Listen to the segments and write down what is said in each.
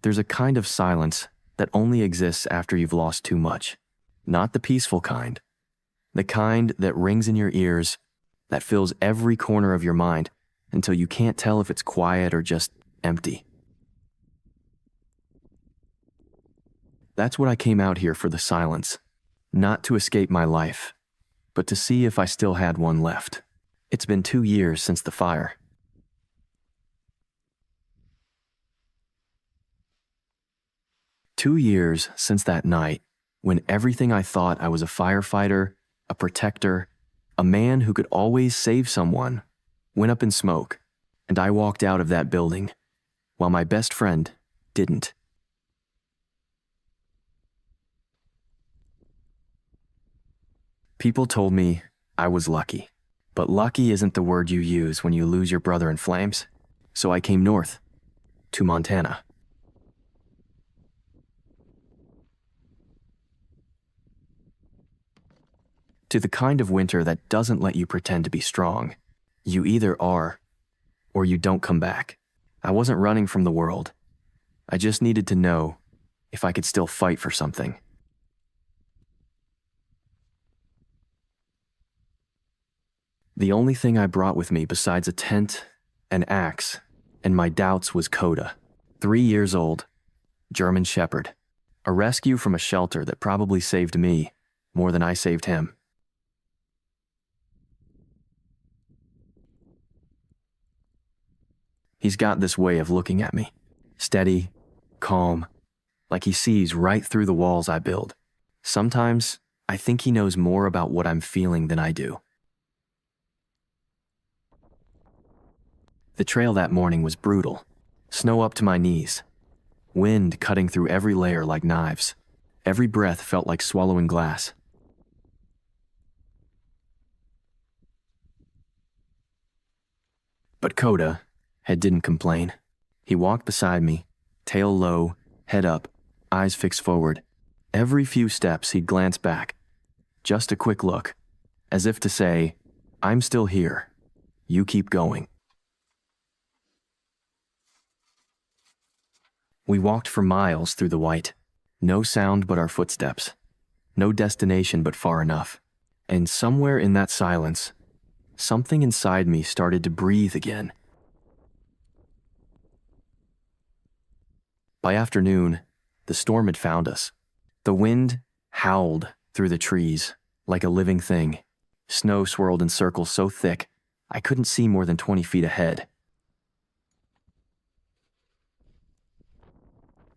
There's a kind of silence that only exists after you've lost too much. Not the peaceful kind. The kind that rings in your ears, that fills every corner of your mind until you can't tell if it's quiet or just empty. That's what I came out here for, the silence. Not to escape my life, but to see if I still had one left. It's been 2 years since the fire. Two years since that night when everything I thought I was, a firefighter, a protector, a man who could always save someone, went up in smoke, and I walked out of that building while my best friend didn't. People told me I was lucky, but lucky isn't the word you use when you lose your brother in flames. So I came north, to Montana. To the kind of winter that doesn't let you pretend to be strong. You either are, or you don't come back. I wasn't running from the world. I just needed to know if I could still fight for something. The only thing I brought with me besides a tent, an axe, and my doubts was Koda, 3 years old, German Shepherd, a rescue from a shelter that probably saved me more than I saved him. He's got this way of looking at me, steady, calm, like he sees right through the walls I build. Sometimes I think he knows more about what I'm feeling than I do. The trail that morning was brutal. Snow up to my knees. Wind cutting through every layer like knives. Every breath felt like swallowing glass. But Koda didn't complain. He walked beside me, tail low, head up, eyes fixed forward. Every few steps he'd glance back. Just a quick look, as if to say, I'm still here. You keep going. We walked for miles through the white. No sound but our footsteps. No destination but far enough. And somewhere in that silence, something inside me started to breathe again. By afternoon, the storm had found us. The wind howled through the trees like a living thing. Snow swirled in circles so thick, I couldn't see more than 20 feet ahead.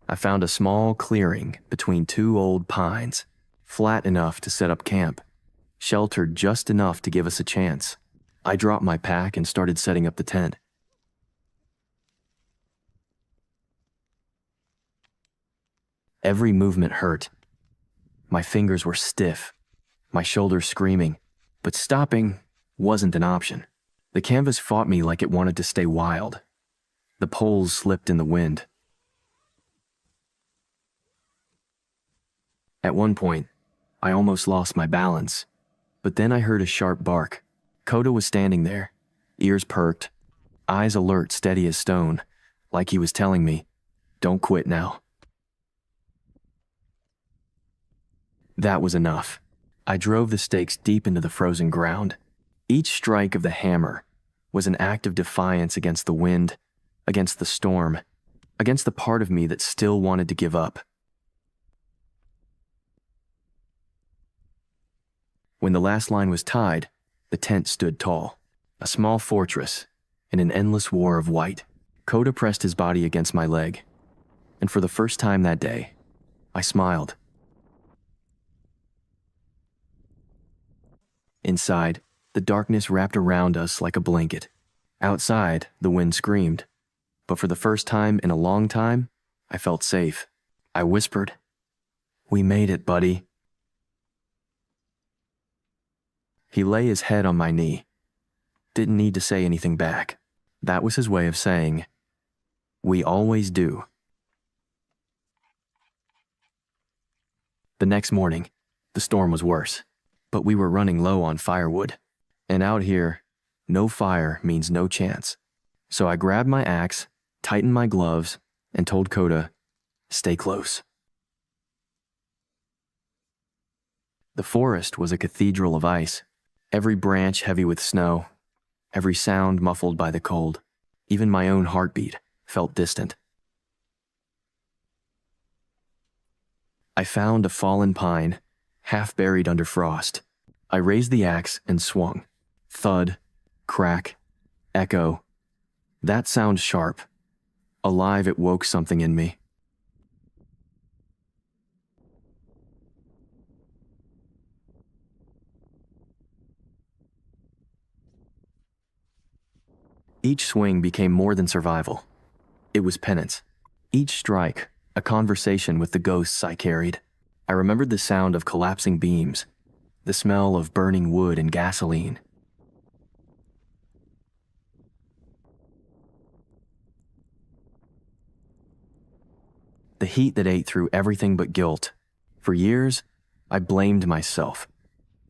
I found a small clearing between 2 old pines, flat enough to set up camp, sheltered just enough to give us a chance. I dropped my pack and started setting up the tent. Every movement hurt. My fingers were stiff, my shoulders screaming, but stopping wasn't an option. The canvas fought me like it wanted to stay wild. The poles slipped in the wind. At one point, I almost lost my balance, but then I heard a sharp bark. Koda was standing there, ears perked, eyes alert, steady as stone, like he was telling me, don't quit now. That was enough. I drove the stakes deep into the frozen ground. Each strike of the hammer was an act of defiance against the wind, against the storm, against the part of me that still wanted to give up. When the last line was tied, the tent stood tall, a small fortress in an endless war of white. Koda pressed his body against my leg, and for the first time that day, I smiled. Inside, the darkness wrapped around us like a blanket. Outside, the wind screamed. But for the first time in a long time, I felt safe. I whispered, "We made it, buddy." He lay his head on my knee. Didn't need to say anything back. That was his way of saying, "We always do." The next morning, the storm was worse. But we were running low on firewood. And out here, no fire means no chance. So I grabbed my axe, tightened my gloves, and told Koda, stay close. The forest was a cathedral of ice, every branch heavy with snow, every sound muffled by the cold. Even my own heartbeat felt distant. I found a fallen pine, half buried under frost. I raised the axe and swung. Thud, crack, echo. That sound sharp. Alive, it woke something in me. Each swing became more than survival. It was penance. Each strike, a conversation with the ghosts I carried. I remembered the sound of collapsing beams, the smell of burning wood and gasoline. The heat that ate through everything but guilt. For years, I blamed myself.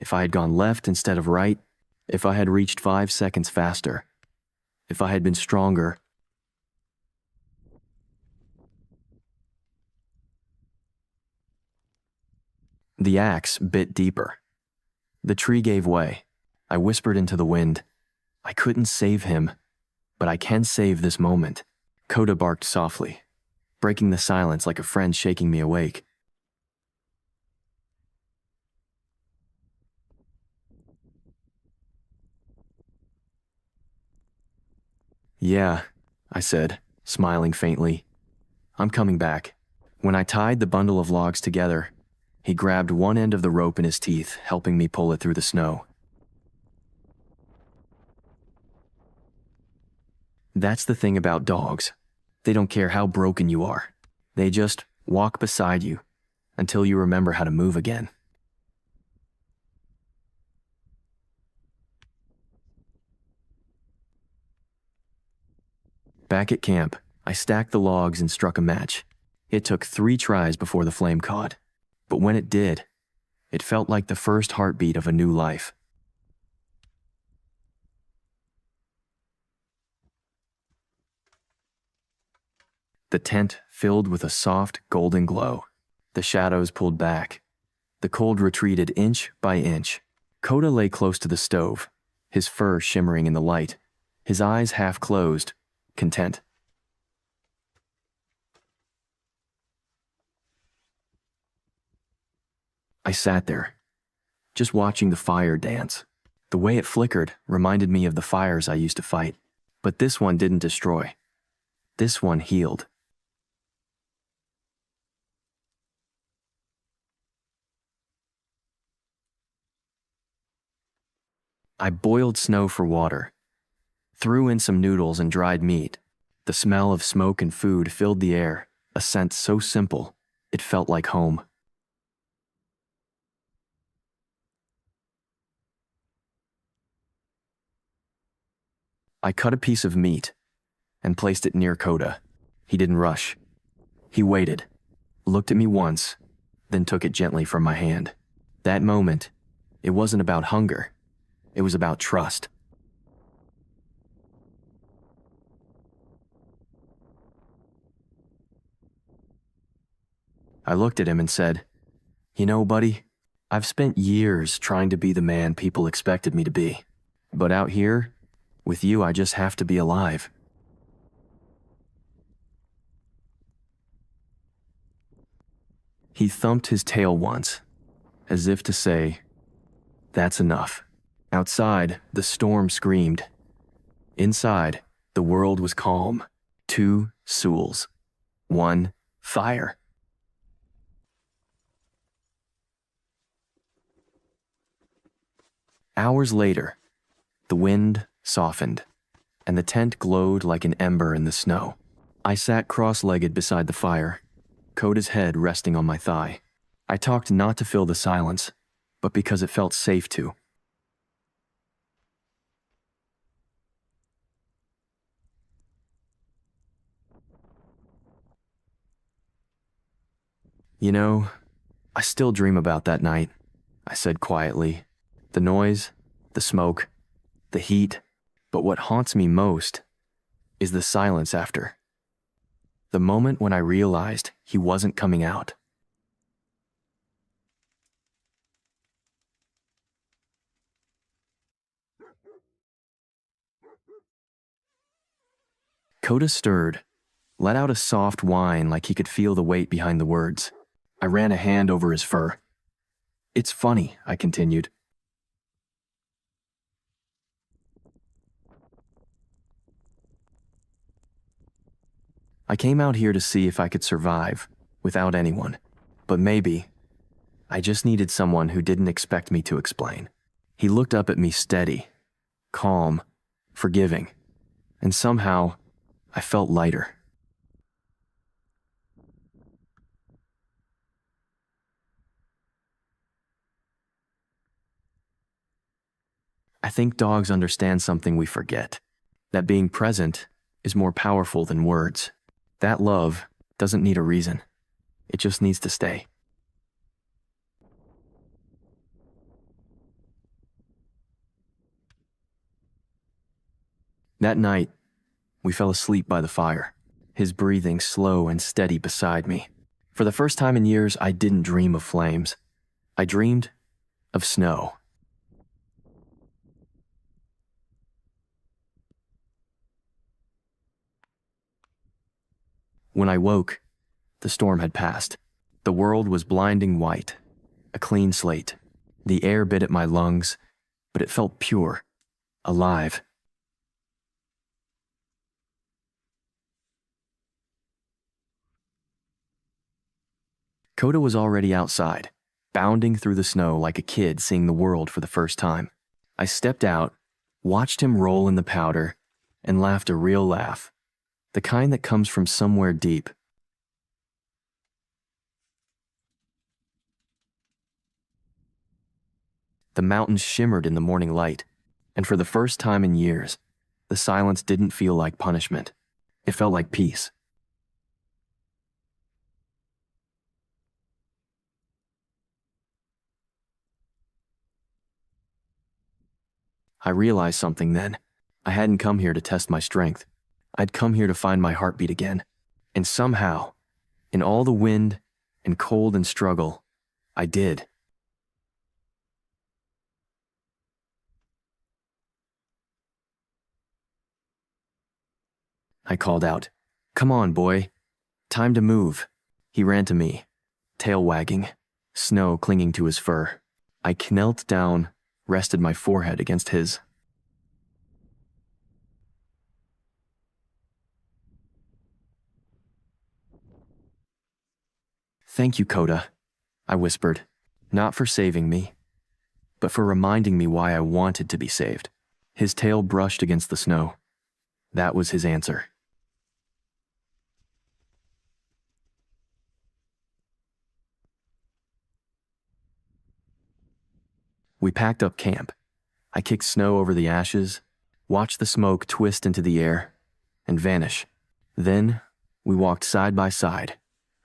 If I had gone left instead of right, if I had reached 5 seconds faster, if I had been stronger. The axe bit deeper. The tree gave way. I whispered into the wind. I couldn't save him, but I can save this moment. Koda barked softly, breaking the silence like a friend shaking me awake. Yeah, I said, smiling faintly. I'm coming back. When I tied the bundle of logs together, he grabbed one end of the rope in his teeth, helping me pull it through the snow. That's the thing about dogs. They don't care how broken you are. They just walk beside you until you remember how to move again. Back at camp, I stacked the logs and struck a match. It took 3 tries before the flame caught, but when it did, it felt like the first heartbeat of a new life. The tent filled with a soft, golden glow. The shadows pulled back. The cold retreated inch by inch. Koda lay close to the stove, his fur shimmering in the light, his eyes half closed, content. I sat there, just watching the fire dance. The way it flickered reminded me of the fires I used to fight, but this one didn't destroy. This one healed. I boiled snow for water, threw in some noodles and dried meat. The smell of smoke and food filled the air, a scent so simple, it felt like home. I cut a piece of meat and placed it near Koda. He didn't rush. He waited, looked at me once, then took it gently from my hand. That moment, it wasn't about hunger. It was about trust. I looked at him and said, "You know, buddy, I've spent years trying to be the man people expected me to be. But out here, with you, I just have to be alive." He thumped his tail once, as if to say, "That's enough." Outside, the storm screamed. Inside, the world was calm. 2 souls. 1 fire. Hours later, the wind softened, and the tent glowed like an ember in the snow. I sat cross-legged beside the fire, Koda's head resting on my thigh. I talked not to fill the silence, but because it felt safe to. "You know, I still dream about that night," I said quietly. "The noise, the smoke, the heat, but what haunts me most is the silence after. The moment when I realized he wasn't coming out. Koda stirred, let out a soft whine like he could feel the weight behind the words. I ran a hand over his fur. "It's funny," I continued. "I came out here to see if I could survive without anyone, but maybe I just needed someone who didn't expect me to explain." He looked up at me steady, calm, forgiving, and somehow I felt lighter. I think dogs understand something we forget, that being present is more powerful than words. That love doesn't need a reason. It just needs to stay. That night, we fell asleep by the fire, his breathing slow and steady beside me. For the first time in years, I didn't dream of flames. I dreamed of snow. When I woke, the storm had passed. The world was blinding white, a clean slate. The air bit at my lungs, but it felt pure, alive. Koda was already outside, bounding through the snow like a kid seeing the world for the first time. I stepped out, watched him roll in the powder, and laughed a real laugh, the kind that comes from somewhere deep. The mountains shimmered in the morning light, and for the first time in years, the silence didn't feel like punishment. It felt like peace. I realized something then. I hadn't come here to test my strength. I'd come here to find my heartbeat again. And somehow, in all the wind and cold and struggle, I did. I called out, "Come on, boy. Time to move." He ran to me, tail wagging, snow clinging to his fur. I knelt down, rested my forehead against his. "Thank you, Koda," I whispered, not for saving me, but for reminding me why I wanted to be saved. His tail brushed against the snow. That was his answer. We packed up camp. I kicked snow over the ashes, watched the smoke twist into the air, and vanish. Then we walked side by side,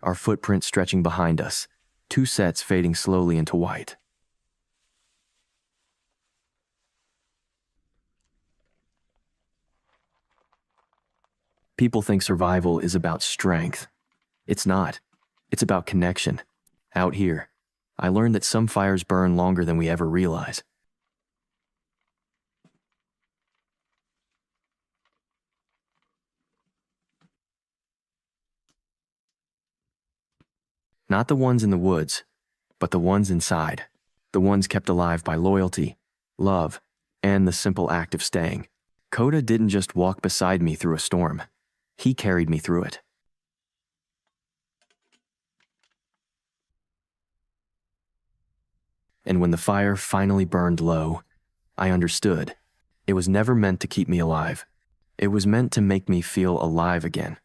our footprints stretching behind us, two sets fading slowly into white. People think survival is about strength. It's not. It's about connection. Out here, I learned that some fires burn longer than we ever realize. Not the ones in the woods, but the ones inside. The ones kept alive by loyalty, love, and the simple act of staying. Koda didn't just walk beside me through a storm. He carried me through it. And when the fire finally burned low, I understood. It was never meant to keep me alive. It was meant to make me feel alive again.